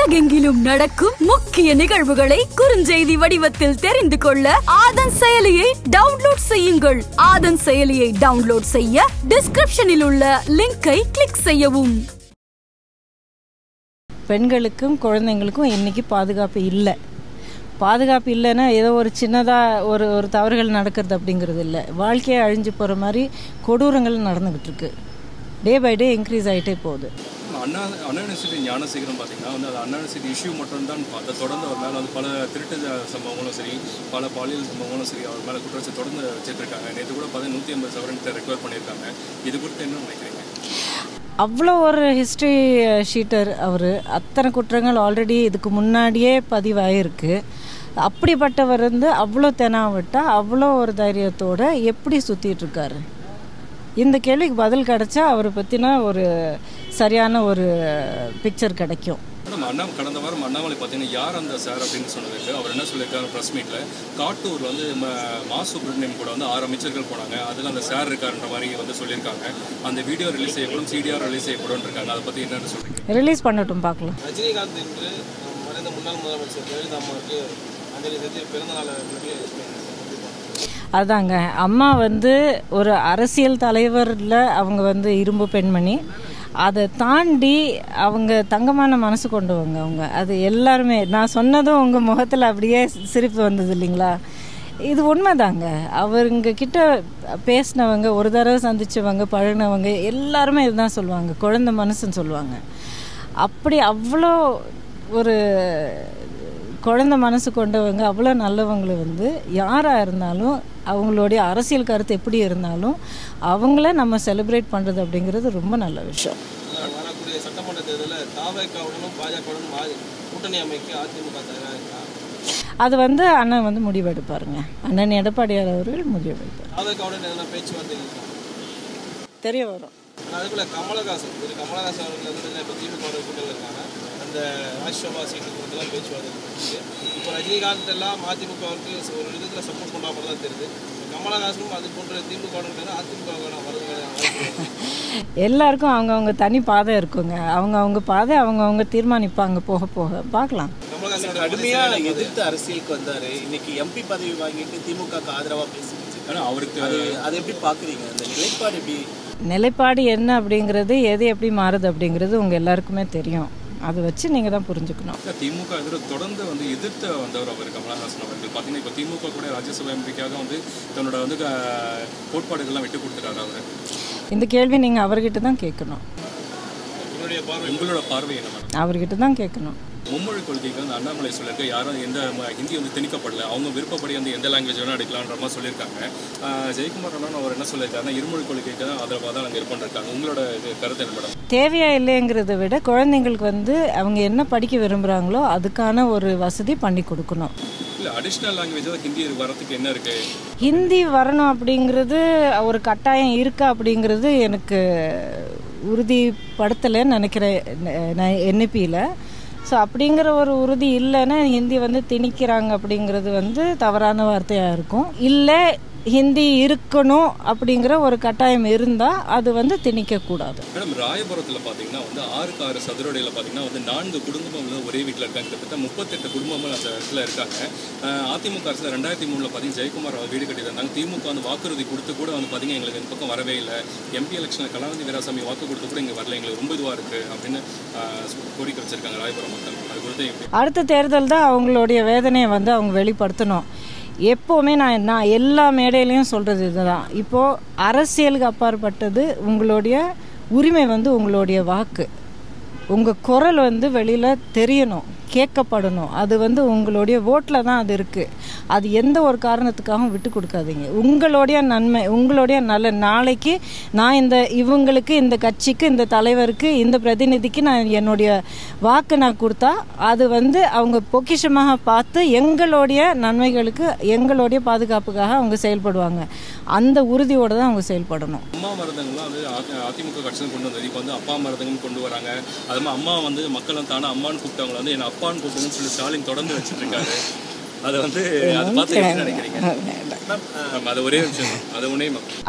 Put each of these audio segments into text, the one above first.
உலகெங்கிலும் நடக்கும் முக்கிய நிகழ்வுகளை குறுஞ்செய்தி வடிவத்தில் தெரிந்து கொள்ள ஆதன் செயலியை டவுன்லோட் செய்யுங்கள். ஆதன் செயலியை டவுன்லோட் செய்ய டிஸ்கிரிப்ஷனில் உள்ள லிங்கை கிளிக் செய்யவும். பெண்களுக்கும் குழந்தைங்களுக்கும் இன்னைக்கு பாதுகாப்பு இல்லை. பாதுகாப்பு இல்லைன்னா ஏதோ ஒரு சின்னதாக ஒரு தவறுகள் நடக்கிறது அப்படிங்கிறது இல்லை. வாழ்க்கையை அழிஞ்சு போகிற மாதிரி கொடூரங்கள் நடந்துக்கிட்டு இருக்கு. டே பை டே இன்க்ரீஸ் ஆகிட்டே போகுது. அண்ணா யூனிவர்சிட்டி ஞானசேகரம் பார்த்தீங்கன்னா வந்து அது அண்ணா யூனிவர்சிட்டி இஷ்யூ மட்டும்தான் அதை தொடர்ந்து அவர் மேலே வந்து பல திருட்டு சம்பவங்களும் சரி, பல பாலியல் சம்பவங்களும் சரி, அவர் மேலே குற்றச்சாட்டு தொடர்ந்து வச்சுருக்காங்க. நேற்று கூட 150 சவரன்கிட்ட ரெக்வயர் பண்ணியிருக்காங்க. இது குறித்து என்ன நினைக்கிறீங்க? அவ்வளோ ஒரு ஹிஸ்ட்ரி ஷீட்டர் அவர். அத்தனை குற்றங்கள் ஆல்ரெடி இதுக்கு முன்னாடியே பதிவாயிருக்கு. அப்படிப்பட்டவர் வந்து அவ்வளோ தெனாவிட்டா அவ்வளோ ஒரு தைரியத்தோடு எப்படி சுற்றிட்டுருக்காரு? இந்த கேள்விக்கு பதில் கிடைச்சா அவரை பற்றினா ஒரு சரியான ஒரு பிக்சர் கிடைக்கும். மேடம், கடந்த வாரம் அண்ணாமலை பார்த்தீங்கன்னா யார் அந்த சார் அப்படின்னு சொன்னதுக்கு அவர் என்ன சொல்லியிருக்காரு ப்ரெஸ் மீட்டில், காட்டூர் வந்து மா சுப்ரமணியம் கூட வந்து 6 அமைச்சர்கள் போனாங்க, அதில் அந்த சார் இருக்காருன்ற மாதிரி வந்து சொல்லியிருக்காங்க. அந்த வீடியோ ரிலீஸ் செய்யப்படும், சிடிஆர் ரிலீஸ் செய்யப்படும் இருக்காங்க. அதை பற்றி என்னென்னு சொல்லுங்கள். ரிலீஸ் பண்ணட்டும், பார்க்கலாம். ரஜினிகாந்த் என்று மறைந்த முன்னாள் முதலமைச்சர் ஜெயலலிதா அம்மாவுக்கு அஞ்சலி செலுத்தி பிறந்தநாள் அதாங்க, அம்மா வந்து ஒரு அரசியல் தலைவரில் அவங்க வந்து இரும்பு பெண்மணி. அதை தாண்டி அவங்க தங்கமான மனசு கொண்டவங்க. அவங்க அது எல்லாருமே நான் சொன்னதும் உங்கள் முகத்தில் அப்படியே சிரிப்பு வந்தது இல்லைங்களா? இது உண்மைதாங்க. அவருங்க கிட்ட பேசினவங்க, ஒரு தடவை சந்தித்தவங்க, பழகினவங்க எல்லாருமே இதுதான் சொல்லுவாங்க, குழந்தை மனசுன்னு சொல்லுவாங்க. அப்படி அவ்வளோ ஒரு குழந்தை மனசு கொண்டவங்க, அவ்வளோ நல்லவங்களை வந்து யாராக இருந்தாலும் அவங்களுடைய அரசியல் கருத்து எப்படி இருந்தாலும் அவங்கள நம்ம செலிப்ரேட் பண்ணுறது அப்படிங்கிறது ரொம்ப நல்ல விஷயம். வரக்கூடிய சட்டமன்ற தேர்தலில் தாவேகாவுடனும் பாஜகவுடனும் கூட்டணி அமைக்க அதிமுக தயாராக அது வந்து அண்ணன் வந்து முடிவெடுப்பாருங்க. அண்ணன் எடப்பாடியார் அவர்கள் முடிவெடுப்பார். தாவேகாவுடன் எதனா பேச்சுவார்த்தை தெரிய வரும். அதே போல் கமலஹாசன் அவர்கள் வந்து இப்போ திமுக கூட்டத்தில் இருக்காங்க. அந்த ராஜ்யசபா சீட்டு கொடுத்துலாம் பேச்சுவார்த்தை இருக்குது. இப்போ ரஜினிகாந்த் எல்லாம் அதிமுகவுக்கு ஒரு விதத்தில் சப்போர்ட் பண்ணுற மாதிரி தான் தெரியுது. கமலஹாசனும் அது போன்ற திமுக அதிமுக எல்லாருக்கும் அவங்கவுங்க தனி பாதை இருக்குங்க. அவங்கவுங்க பாதை அவங்கவுங்க தீர்மானிப்பாங்க. போக போக பார்க்கலாம். கமலஹாசன் கடுமையாக எதிர்த்து அரசியலுக்கு வந்தார். இன்னைக்கு எம்பி பதவி வாங்கிட்டு திமுகக்கு ஆதரவாக பேசுகிறேன். ஆனால் அவருக்கு அதை எப்படி பார்க்குறீங்க? அந்த நிலைப்பாடு எப்படி? நிலைப்பாடு என்ன அப்படிங்கிறது, எது எப்படி மாறுது அப்படிங்கிறது உங்கள் எல்லாருக்குமே தெரியும். அதை வச்சு நீங்கள் தான் புரிஞ்சுக்கணும். திமுக தொடர்ந்து வந்து எதிர்த்து வந்தவர் அவர் கமலஹாசன் அவர்கள். பார்த்தீங்கன்னா இப்போ திமுக கூட ராஜ்யசபா எம்பிக்காக வந்து தன்னோட வந்து கோட்பாடுகள்லாம் விட்டு கொடுத்துட்டாரு அவர். இந்த கேள்வி நீங்கள் அவர்கிட்ட தான் கேட்கணும். உங்களோட பார்வை என்ன? அவர்கிட்ட தான் கேட்கணும். மும்மொழி கொள்கைக்கு வந்து அண்ணாமலை சொல்லியிருக்க யாரும் எந்த ஹிந்தி வந்து திணிக்கப்படல, அவங்க விருப்பப்படி வந்து எந்த லாங்குவேஜ் வேணால் எடுக்கலான்ற மாதிரி சொல்லியிருக்காங்க. ஜெயக்குமார் அண்ணா அவர் என்ன சொல்லியிருக்காருன்னா இருமொழி கொள்கைக்கு தான் ஆதரவாக தான் நாங்கள் இருப்போம். உங்களோட இது கருத்து என்ன மேடம்? தேவையா இல்லைங்கிறத விட குழந்தைங்களுக்கு வந்து அவங்க என்ன படிக்க விரும்புகிறாங்களோ அதுக்கான ஒரு வசதி பண்ணி கொடுக்கணும். இல்லை, அடிஷ்னல் லாங்குவேஜ் தான் ஹிந்தி வரத்துக்கு என்ன இருக்குது? ஹிந்தி வரணும் அப்படிங்கிறது ஒரு கட்டாயம் இருக்கா அப்படிங்கிறது எனக்கு உறுதிப்படுத்தலைன்னு நினைக்கிறேன் என்இபியில். ஸோ அப்படிங்கிற ஒரு உறுதி இல்லைன்னா ஹிந்தி வந்து திணிக்கிறாங்க அப்படிங்கிறது வந்து தவறான வார்த்தையாக இருக்கும். இல்லை, ஹிந்தி இருக்கணும் அப்படிங்கிற ஒரு கட்டாயம் இருந்தால் அது வந்து திணிக்கக்கூடாது. மேடம், ராயபுரத்தில் பார்த்தீங்கன்னா வந்து 6க்கு 6 சதுரடியில் பார்த்தீங்கன்னா வந்து 4 குடும்பங்கள் ஒரே வீட்டில் இருக்காங்க. கிட்டத்தட்ட 38 குடும்பங்கள் அந்த இடத்துல இருக்காங்க. அதிமுக அரசில் 2003 பார்த்தீங்கன்னா ஜெயக்குமார் அவர் வீடு கட்டியிருந்தாங்க. திமுக வந்து வாக்குறுதி கொடுத்து கூட வந்து பார்த்தீங்கன்னா எங்களுக்கு இந்த பக்கம் வரவே இல்லை. எம்பி எலெக்ஷனில் கலாநிதி வீராசாமி வாக்கு கொடுத்து கூட இங்கே வரல, எங்களுக்கு ரொம்ப இதுவாக இருக்குது அப்படின்னு கோரிக்கை வச்சிருக்காங்க ராயபுரம் மக்கள். அது குறித்து அடுத்த தேர்தல் தான் அவங்களுடைய வேதனையை வந்து அவங்க வெளிப்படுத்தணும். எப்போவுமே நான் எல்லா மேடையிலையும் சொல்கிறது இதுதான். இப்போது அரசியலுக்கு அப்பாற்பட்டது உங்களுடைய உரிமை வந்து உங்களுடைய வாக்கு, உங்கள் குரல் வந்து வெளியில் தெரியணும், கேட்கப்படணும். அது வந்து உங்களுடைய ஓட்டில் தான் அது இருக்குது. அது எந்த ஒரு காரணத்துக்காகவும் விட்டு கொடுக்காதீங்க. உங்களுடைய நன்மை, உங்களுடைய நல்ல நாளைக்கு நான் இவங்களுக்கு, இந்த கட்சிக்கு, இந்த தலைவருக்கு, இந்த பிரதிநிதிக்கு நான் என்னுடைய வாக்கு நான் கொடுத்தா அது வந்து அவங்க பொக்கிஷமாக பார்த்து எங்களுடைய நன்மைகளுக்கு, எங்களுடைய பாதுகாப்புக்காக அவங்க செயல்படுவாங்க. அந்த உறுதியோடு தான் அவங்க செயல்படணும். அம்மா மருந்தங்கள்லாம் வந்து அதிமுக கட்சியில் கொண்டு வந்தது. இப்போ வந்து அப்பா மருந்தகம் கொண்டு வராங்க. அது மாதிரி அம்மா வந்து மக்களும் தானே அம்மான்னு கூப்பிட்டவங்க வந்து என்ன அப்பான்னு கூப்பிடுங்கன்னு சொல்லி ஸ்டாலின் தொடர்ந்து வச்சுட்டு இருக்காரு. அதை வந்து அதை பார்த்து என்ன நினைக்கிறீங்க? அது ஒரே விஷயம், அது ஒன்றே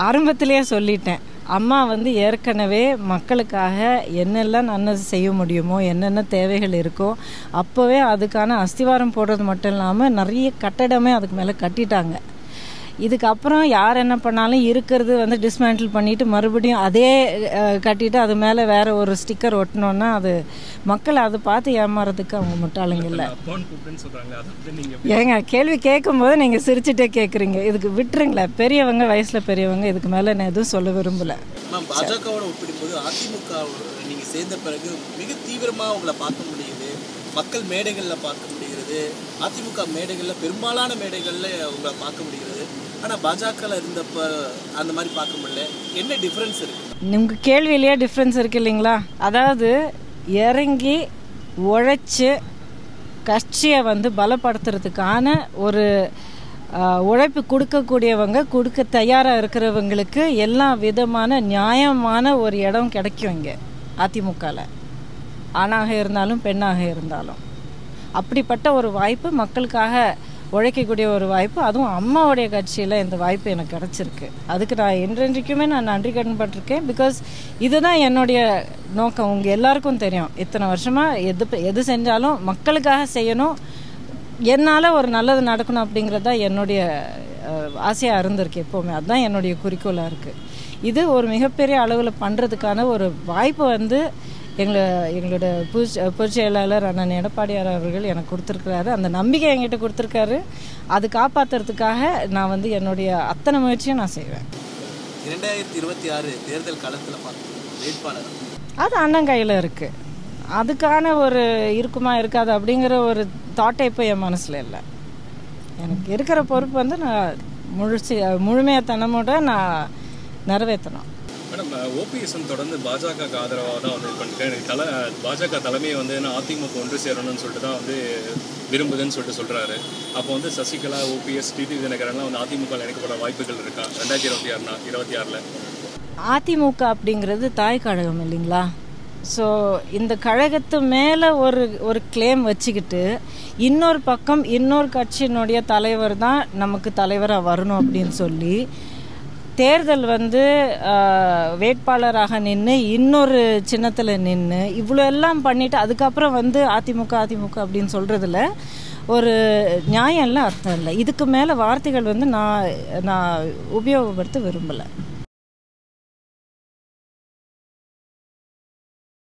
ஆரம்பத்திலேயே சொல்லிட்டேன். அம்மா வந்து ஏற்கனவே மக்களுக்காக என்னெல்லாம் நல்லது செய்ய முடியுமோ, என்னென்ன தேவைகள் இருக்கோ அப்போவே அதுக்கான அஸ்திவாரம் போடுறது மட்டும் இல்லாமல் நிறைய கட்டடமே அதுக்கு மேலே கட்டிட்டாங்க. இதுக்கப்புறம் யார் என்ன பண்ணாலும் இருக்கிறது வந்து டிஸ்மேண்டில் பண்ணிவிட்டு மறுபடியும் அதே கட்டிட்டு அது மேலே வேறு ஒரு ஸ்டிக்கர் ஒட்டணுன்னா அது மக்கள் அதை பார்த்து ஏமாறதுக்கு அவங்க முட்டாளுங்க இல்லை. ஏங்க கேள்வி கேட்கும்போது நீங்கள் சிரிச்சுட்டே கேட்குறீங்க, இதுக்கு விட்டுருங்களேன். பெரியவங்க, வயசில் பெரியவங்க, இதுக்கு மேலே நான் எதுவும் சொல்ல விரும்பலை. பாஜகவோட ஒப்பிடும்போது அதிமுக நீங்கள் சேர்ந்த பிறகு மிக தீவிரமாக உங்களை பார்க்க முடியுது, மக்கள் மேடைகளில் பார்க்க முடிகிறது, அதிமுக மேடைகளில் பெரும்பாலான மேடைகளில் உங்களை பார்க்க முடிகிறது. ஆனால் பாஜகவில் இருந்தப்ப அந்த மாதிரி பார்க்க முடியல. என்ன டிஃப்ரென்ஸ் இருக்குது? உங்கள் கேள்வியிலேயே டிஃப்ரென்ஸ் இருக்குது இல்லைங்களா? அதாவது இறங்கி உழைச்சி கட்சியை வந்து பலப்படுத்துறதுக்கான ஒரு உழைப்பு கொடுக்கக்கூடியவங்க, கொடுக்க தயாராக இருக்கிறவங்களுக்கு எல்லா விதமான நியாயமான ஒரு இடம் கிடைக்கும் இங்கே அதிமுகவில், ஆணாக இருந்தாலும் பெண்ணாக இருந்தாலும். அப்படிப்பட்ட ஒரு வாய்ப்பு, மக்களுக்காக உழைக்கக்கூடிய ஒரு வாய்ப்பு, அதுவும் அம்மாவுடைய கட்சியில் இந்த வாய்ப்பு எனக்கு கிடச்சிருக்கு. அதுக்கு நான் என்றென்றைக்குமே நான் நன்றி கடன் பட்டிருக்கேன். பிகாஸ் இதுதான் என்னுடைய நோக்கம். உங்கள் எல்லாருக்கும் தெரியும், இத்தனை வருஷமாக எது செஞ்சாலும் மக்களுக்காக செய்யணும், என்னால் ஒரு நல்லது நடக்கணும் அப்படிங்கிறது தான் என்னுடைய ஆசையாக இருந்திருக்கு எப்போவுமே. அதுதான் என்னுடைய குறிக்கோளாக இருக்குது. இது ஒரு மிகப்பெரிய அளவில் பண்ணுறதுக்கான ஒரு வாய்ப்பு வந்து எங்களோட பொதுச் செயலாளர் அண்ணன் எடப்பாடியார் அவர்கள் எனக்கு கொடுத்துருக்கிறாரு. அந்த நம்பிக்கை என்கிட்ட கொடுத்துருக்காரு. அது காப்பாற்றுறதுக்காக நான் வந்து என்னுடைய அத்தனை முயற்சியும் நான் செய்வேன். 2026 தேர்தல் காலத்தில் வேட்பாளர் அது அண்ணன் கையில் இருக்குது. அதுக்கான ஒரு இருக்குமா இருக்காது அப்படிங்கிற ஒரு தாட்டை இப்போ என் மனசில் இல்லை. எனக்கு இருக்கிற பொறுப்பு வந்து நான் முழுமையத்தனமோட நான் நிறைவேற்றணும். மேடம், ஓபிஎஸ்என் தொடர்ந்து பாஜக ஆதரவாக தான் வந்து பண்ணிருக்கேன். பாஜக தலைமையை வந்து அதிமுக ஒன்று சேரணும்னு சொல்லிட்டு தான் வந்து விரும்புதுன்னு சொல்கிறாரு. அப்போ வந்து சசிகலா, ஓபிஎஸ், டிடிவி தினகரன்லாம் வந்து அதிமுக இணைக்கப்பட வாய்ப்புகள் இருக்கா 2026? அதிமுக அப்படிங்கிறது தாய் கழகம் இல்லைங்களா? ஸோ இந்த கழகத்து மேலே ஒரு கிளைம் வச்சுக்கிட்டு இன்னொரு பக்கம் இன்னொரு கட்சியினுடைய தலைவர் தான் நமக்கு தலைவராக வரணும் அப்படின்னு சொல்லி தேர்தல் வந்து வேட்பாளராக நின்று இன்னொரு சின்னத்தில் நின்று இவ்வளோ எல்லாம் பண்ணிவிட்டு அதுக்கப்புறம் வந்து அதிமுக அப்படின்னு சொல்கிறதுல ஒரு நியாயம் இல்லை, அர்த்தம் இல்லை. இதுக்கு மேலே வார்த்தைகள் வந்து நான் உபயோகப்படுத்த விரும்பலை.